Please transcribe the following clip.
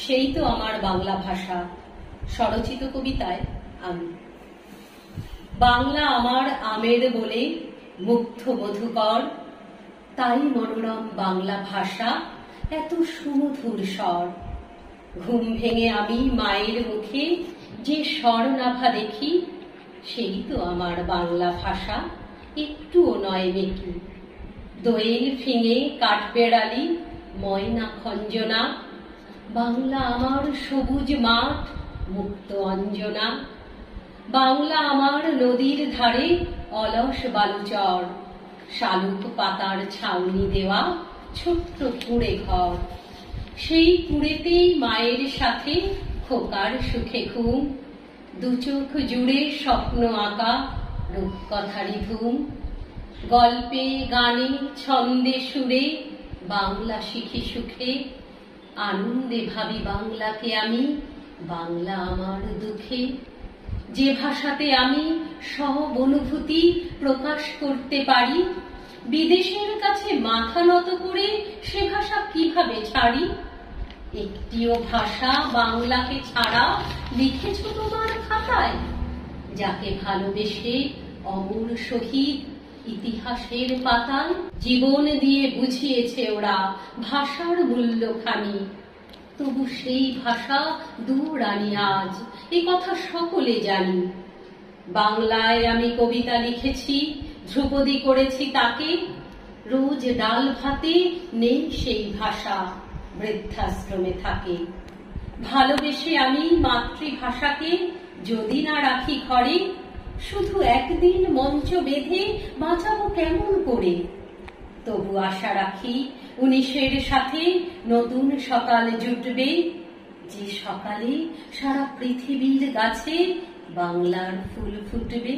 সেই তো আমার বাংলা ভাষা। স্বরচিত কবিতায় আমি। বাংলা আমার আমের বলে মুগ্ধ মধুকর, তাই মনোরম বাংলা ভাষা এত সুমধুর স্বর। ঘুম ভেঙে আমি মায়ের মুখে যে স্বরনাভা দেখি, সেই তো আমার বাংলা ভাষা, একটুও নয় মেকি। দোয়েল ফিঙে কাঠবেড়ালি ময়না খঞ্জনা, বাংলা আমার সবুজ মাঠ মুক্ত অঞ্জনা। বাংলা আমার নদীর ধারে অলস বালুচর, শালুক পাতার ছাউনি দেওয়া ছোট্ট কুঁড়ে ঘর। সেই কুঁড়েতেই মায়ের সাথে খোকার সুখে ঘুম, দু চোখ জুড়ে স্বপ্ন আঁকা রূপকথারই ধুম। গল্পে গানে ছন্দে সুরে বাংলা শিখি সুখে, আনন্দে ভাবি বাংলাকে আমি, বাংলা আমার দুঃখে। যে ভাষাতে আমি সব অনুভূতি প্রকাশ করতে পারি, বিদেশের কাছে মাথা নত করে সে ভাষা কিভাবে ছাড়ি। একটিও ভাষা বাংলাকে ছাড়া লিখেছ তোমার খাতায়? যাকে ভালোবেসে অমর শহীদ ইতিহাসের পাতায় জীবন দিয়ে বুঝিয়েছে ওরা ভাষার মূল্যখানি। তবু সেই ভাষা দূর আনি আজ, এ কথা সকলে জানি। বাংলায় আমি কবিতা লিখেছি, ধ্রুপদী করেছি তাকে। রোজ ডাল ভাতে নেই সেই ভাষা, বৃদ্ধাশ্রমে থাকে। ভালোবেসে আমি মাতৃভাষাকে যদি না রাখি ঘরে, শুধু একদিন মঞ্চ বেঁধে বাঁচাবো কেমন করে। তবু আশা রাখি 19-এর সাথে নতুন সকাল জুটবে, যে সকালে সারা পৃথিবীর গাছে বাংলার ফুল ফুটবে।